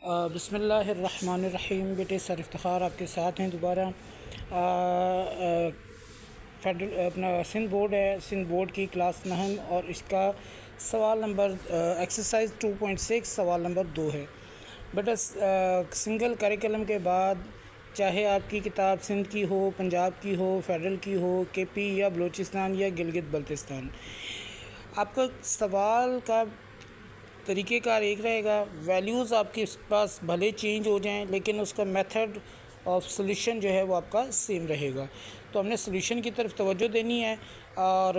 बिस्मिल्लाहिर्रहमानिर्रहीम। बेटे सर इफ्तिखार आपके साथ हैं दोबारा। फेडरल अपना सिंध बोर्ड है, सिंध बोर्ड की क्लास 9 और इसका सवाल नंबर एक्सरसाइज 2.6 सवाल नंबर 2 है। बेटा सिंगल करिकुलम के बाद चाहे आपकी किताब सिंध की हो, पंजाब की हो, फेडरल की हो, केपी या बलूचिस्तान या गिलगित बल्तिस्तान, आपका सवाल का तरीक़ेकार एक रहेगा। वैल्यूज़ आपके पास भले चेंज हो जाएं लेकिन उसका मेथड ऑफ सॉल्यूशन जो है वो आपका सेम रहेगा। तो हमने सॉल्यूशन की तरफ तवज्जो देनी है और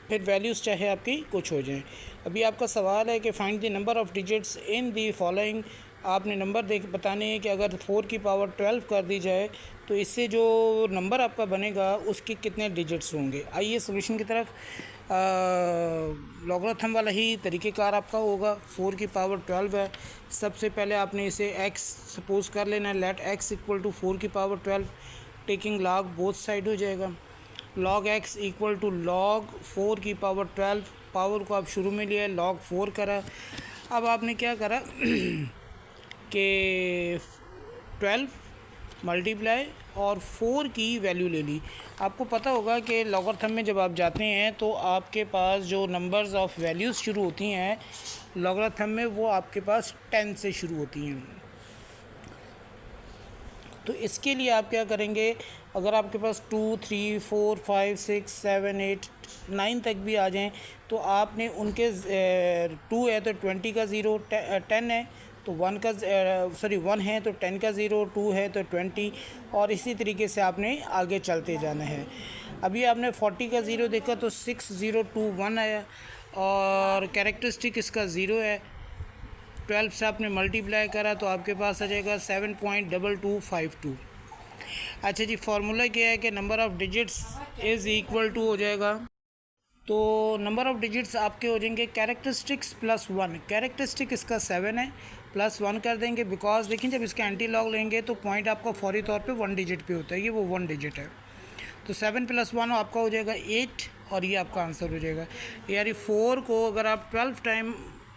फिर वैल्यूज़ चाहे आपकी कुछ हो जाएं। अभी आपका सवाल है कि find the number of digits in the following. आपने नंबर बताने हैं कि अगर 4 की पावर 12 कर दी जाए तो इससे जो नंबर आपका बनेगा उसके कितने डिजिट्स होंगे। आइए सॉल्यूशन की तरफ। लॉगरिथम वाला ही तरीक़ेकार आपका होगा। 4 की पावर 12 है। सबसे पहले आपने इसे x सपोज़ कर लेना है। लेट x इक्वल टू 4 की power 12, taking log both side हो जाएगा। log x equal to log 4 की पावर 12, पावर को आप शुरू में लिया, log 4 करा। अब आपने क्या करा कि 12 मल्टीप्लाई और 4 की वैल्यू ले ली। आपको पता होगा कि लॉगरिथम में जब आप जाते हैं तो आपके पास जो नंबर्स ऑफ़ वैल्यूज़ शुरू होती हैं लॉगरिथम में, वो आपके पास 10 से शुरू होती हैं। तो इसके लिए आप क्या करेंगे, अगर आपके पास 2, 3, 4, 5, 6, 7, 8, 9 तक भी आ जाएं तो आपने उनके 2 है तो 20 का ज़ीरो, 10 है तो 1 का 1 है तो 10 का ज़ीरो, 2 है तो 20, और इसी तरीके से आपने आगे चलते जाना है। अभी आपने 40 का ज़ीरो देखा तो 6, 0, 2, 1 आया और कैरेक्टरिस्टिक इसका ज़ीरो है। 12 से आपने मल्टीप्लाई करा तो आपके पास आ जाएगा 7.2252। अच्छा जी, फार्मूला क्या है कि number of digits is equal to हो जाएगा, तो नंबर ऑफ़ डिजिट्स आपके हो जाएंगे कैरेक्टरिस्टिक्स प्लस 1। कैरेक्टरिस्टिक इसका 7 है, प्लस 1 कर देंगे बिकॉज देखिए जब इसका एंटी लॉग लेंगे तो पॉइंट आपका फौरी तौर पे 1 डिजिट पे होता है, ये वो 1 डिजिट है। तो 7 + 1 आपका हो जाएगा 8 और ये आपका आंसर हो जाएगा। यानी 4 को अगर आप 12 टाइम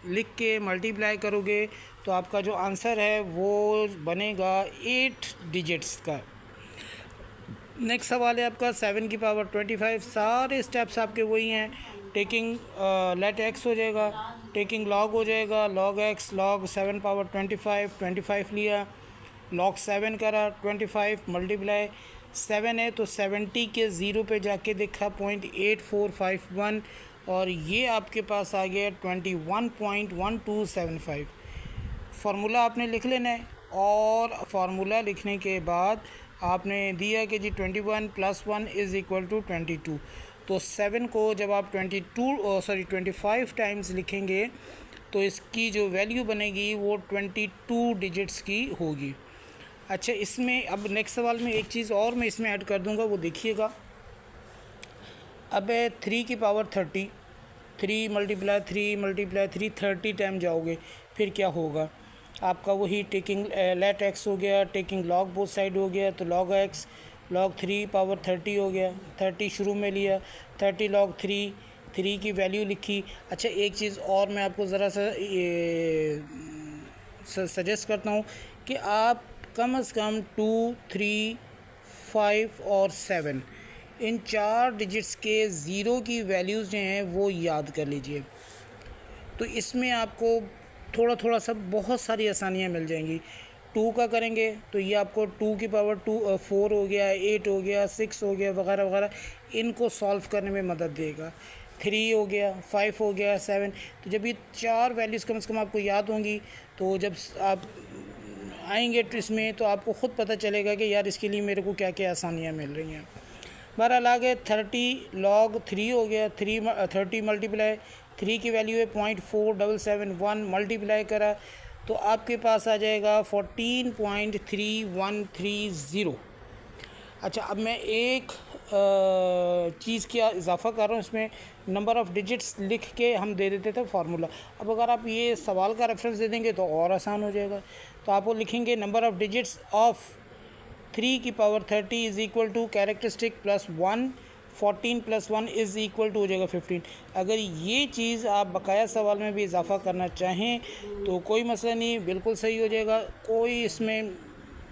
लिख के मल्टीप्लाई करोगे तो आपका जो आंसर है वो बनेगा 8 डिजिट्स का। नेक्स्ट सवाल है आपका 7 की पावर 25। सारे स्टेप्स आपके वही हैं। टेकिंग लेट एक्स हो जाएगा, टेकिंग लॉग हो जाएगा, लॉग एक्स, लॉग 7 पावर 25 लिया, लॉग 7 करा, 25 मल्टीप्लाई 7 है तो 70 के ज़ीरो पे जाके देखा 0.8451 और ये आपके पास आ गया 21.1275। फार्मूला आपने लिख लेना है और फार्मूला लिखने के बाद आपने दिया कि जी 21 + 1 इज़ इक्वल टू 22। तो 7 को जब आप 25 टाइम्स लिखेंगे तो इसकी जो वैल्यू बनेगी वो 22 डिजिट्स की होगी। अच्छा, इसमें अब नेक्स्ट सवाल में एक चीज़ और मैं इसमें ऐड कर दूंगा, वो देखिएगा। अब है 3 की पावर 30, 3 × 3 30 टाइम जाओगे फिर क्या होगा आपका, वही टेकिंग लेट एक्स हो गया, टेकिंग लॉग बोथ साइड हो गया तो लॉग एक्स, लॉग 3 पावर 30 हो गया, 30 शुरू में लिया, 30 लॉग 3 की वैल्यू लिखी। अच्छा, एक चीज़ और मैं आपको ज़रा सा सजेस्ट करता हूँ कि आप कम से कम 2, 3, 5 और 7 इन 4 डिजिट्स के ज़ीरो की वैल्यूज़ जो हैं वो याद कर लीजिए। तो इसमें आपको थोड़ा थोड़ा सा बहुत सारी आसानियाँ मिल जाएंगी। 2 का करेंगे तो ये आपको 2 की पावर 4 हो गया, 8 हो गया, 6 हो गया वगैरह वगैरह, इनको सॉल्व करने में मदद देगा। 3 हो गया, 5 हो गया, 7। तो जब ये 4 वैल्यूज़ कम से कम आपको याद होंगी तो जब आप आएंगे इसमें तो आपको ख़ुद पता चलेगा कि यार इसके लिए मेरे को क्या क्या आसानियाँ मिल रही हैं। बहरहाल आगे 30 log 3 हो गया, 30 मल्टीप्लाई 3 की वैल्यू है 0.4771 मल्टीप्लाई करा तो आपके पास आ जाएगा 14.3130। अच्छा, अब मैं एक चीज़ की इजाफ़ा कर रहा हूँ इसमें, नंबर ऑफ़ डिजिट्स लिख के हम दे देते थे फार्मूला। अब अगर आप ये सवाल का रेफरेंस दे देंगे तो और आसान हो जाएगा। तो आप वो लिखेंगे नंबर ऑफ़ डिजिट्स ऑफ 3 की power 30 is equal to characteristic plus 1 14 + 1 = हो जाएगा 15। अगर ये चीज़ आप बकाया सवाल में भी इजाफ़ा करना चाहें तो कोई मसला नहीं, बिल्कुल सही हो जाएगा, कोई इसमें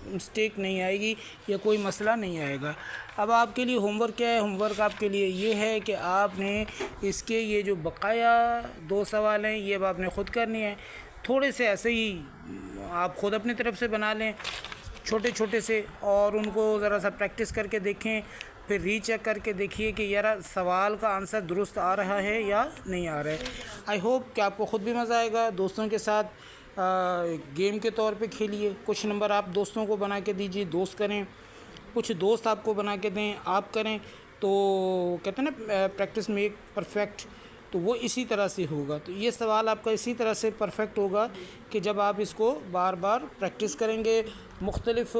मिस्टेक नहीं आएगी या कोई मसला नहीं आएगा। अब आपके लिए होमवर्क क्या है? होमवर्क आपके लिए ये है कि आपने इसके ये जो बकाया 2 सवाल हैं ये अब आपने ख़ुद करनी है। थोड़े से ऐसे ही आप ख़ुद अपनी तरफ से बना लें छोटे छोटे से, और उनको ज़रा सा प्रैक्टिस करके देखें, फिर रीचेक करके देखिए कि यार सवाल का आंसर दुरुस्त आ रहा है या नहीं आ रहा है। आई होप कि आपको ख़ुद भी मज़ा आएगा। दोस्तों के साथ गेम के तौर पे खेलिए, कुछ नंबर आप दोस्तों को बना के दीजिए, दोस्त करें, कुछ दोस्त आपको बना के दें, आप करें, तो कहते हैं ना प्रैक्टिस मेक परफेक्ट, तो वो इसी तरह से होगा। तो ये सवाल आपका इसी तरह से परफेक्ट होगा कि जब आप इसको बार बार प्रैक्टिस करेंगे मुख्तलिफ़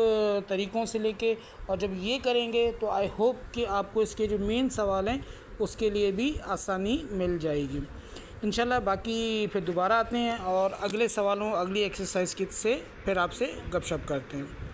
तरीक़ों से लेके, और जब ये करेंगे तो आई होप कि आपको इसके जो मेन सवाल हैं उसके लिए भी आसानी मिल जाएगी इंशाल्लाह। बाकी फिर दोबारा आते हैं और अगले सवालों, अगली एक्सरसाइज की से फिर आपसे गपशप करते हैं।